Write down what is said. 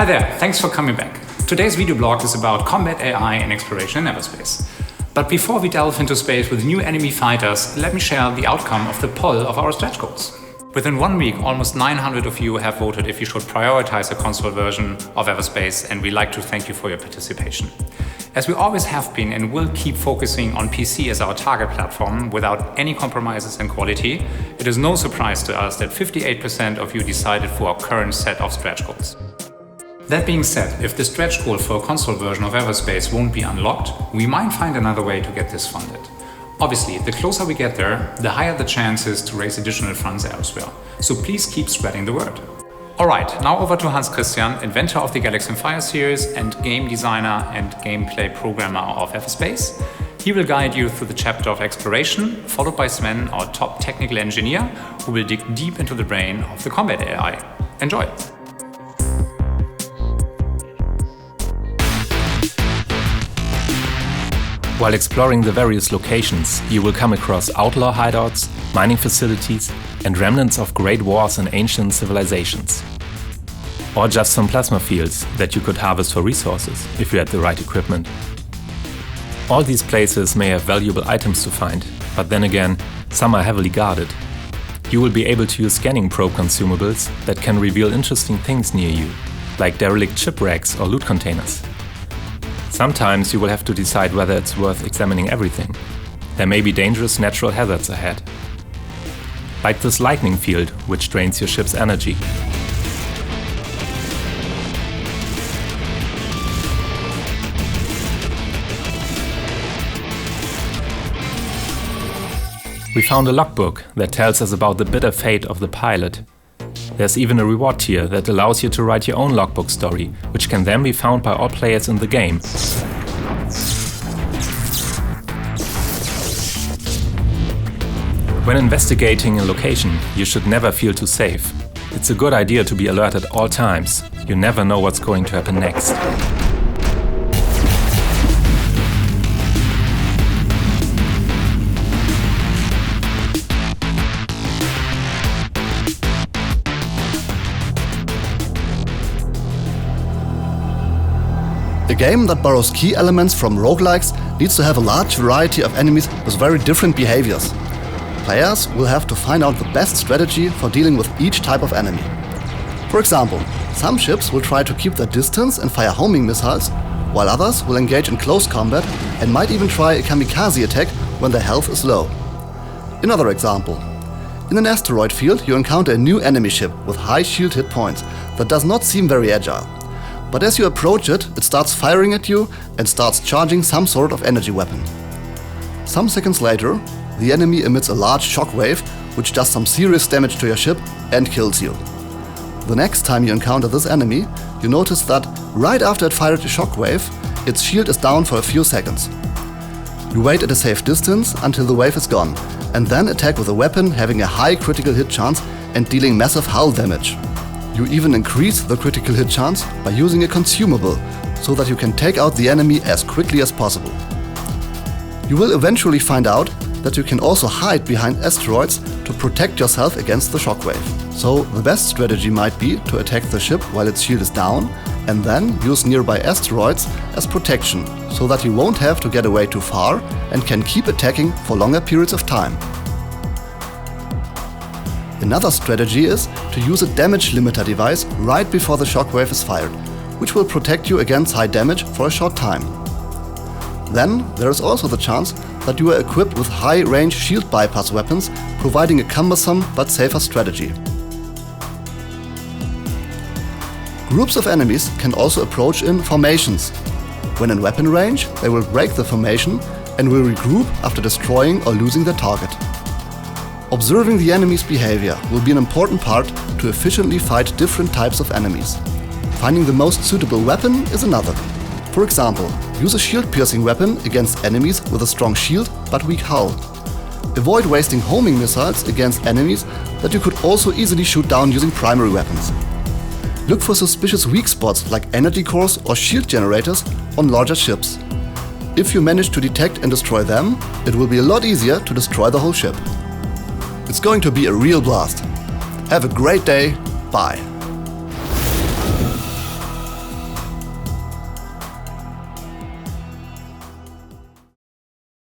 Hi there, thanks for coming back. Today's video blog is about combat AI and exploration in EVERSPACE. But before we delve into space with new enemy fighters, let me share the outcome of the poll of our stretch goals. Within 1 week, almost 900 of you have voted if you should prioritize a console version of EVERSPACE, and we'd like to thank you for your participation. As we always have been and will keep focusing on PC as our target platform without any compromises in quality, it is no surprise to us that 58% of you decided for our current set of stretch goals. That being said, if the stretch goal for a console version of EVERSPACE won't be unlocked, we might find another way to get this funded. Obviously, the closer we get there, the higher the chances to raise additional funds elsewhere. So please keep spreading the word. Alright, now over to Hans Christian, inventor of the Galaxy Fire series and game designer and gameplay programmer of EVERSPACE. He will guide you through the chapter of exploration, followed by Sven, our top technical engineer, who will dig deep into the brain of the combat AI. Enjoy! While exploring the various locations, you will come across outlaw hideouts, mining facilities, and remnants of great wars and ancient civilizations. Or just some plasma fields that you could harvest for resources, if you had the right equipment. All these places may have valuable items to find, but then again, some are heavily guarded. You will be able to use scanning probe consumables that can reveal interesting things near you, like derelict shipwrecks or loot containers. Sometimes you will have to decide whether it's worth examining everything. There may be dangerous natural hazards ahead. Like this lightning field, which drains your ship's energy. We found a logbook that tells us about the bitter fate of the pilot. There's even a reward tier that allows you to write your own logbook story, which can then be found by all players in the game. When investigating a location, you should never feel too safe. It's a good idea to be alert at all times. You never know what's going to happen next. A game that borrows key elements from roguelikes needs to have a large variety of enemies with very different behaviors. Players will have to find out the best strategy for dealing with each type of enemy. For example, some ships will try to keep their distance and fire homing missiles, while others will engage in close combat and might even try a kamikaze attack when their health is low. Another example. In an asteroid field, you encounter a new enemy ship with high shield hit points that does not seem very agile. But as you approach it, it starts firing at you and starts charging some sort of energy weapon. Some seconds later, the enemy emits a large shockwave, which does some serious damage to your ship and kills you. The next time you encounter this enemy, you notice that right after it fired a shockwave, its shield is down for a few seconds. You wait at a safe distance until the wave is gone, and then attack with a weapon having a high critical hit chance and dealing massive hull damage. You even increase the critical hit chance by using a consumable, so that you can take out the enemy as quickly as possible. You will eventually find out that you can also hide behind asteroids to protect yourself against the shockwave. So the best strategy might be to attack the ship while its shield is down, and then use nearby asteroids as protection, so that you won't have to get away too far and can keep attacking for longer periods of time. Another strategy is to use a damage limiter device right before the shockwave is fired, which will protect you against high damage for a short time. Then there is also the chance that you are equipped with high-range shield bypass weapons, providing a cumbersome but safer strategy. Groups of enemies can also approach in formations. When in weapon range, they will break the formation and will regroup after destroying or losing their target. Observing the enemy's behavior will be an important part to efficiently fight different types of enemies. Finding the most suitable weapon is another. For example, use a shield-piercing weapon against enemies with a strong shield but weak hull. Avoid wasting homing missiles against enemies that you could also easily shoot down using primary weapons. Look for suspicious weak spots like energy cores or shield generators on larger ships. If you manage to detect and destroy them, it will be a lot easier to destroy the whole ship. It's going to be a real blast. Have a great day. Bye.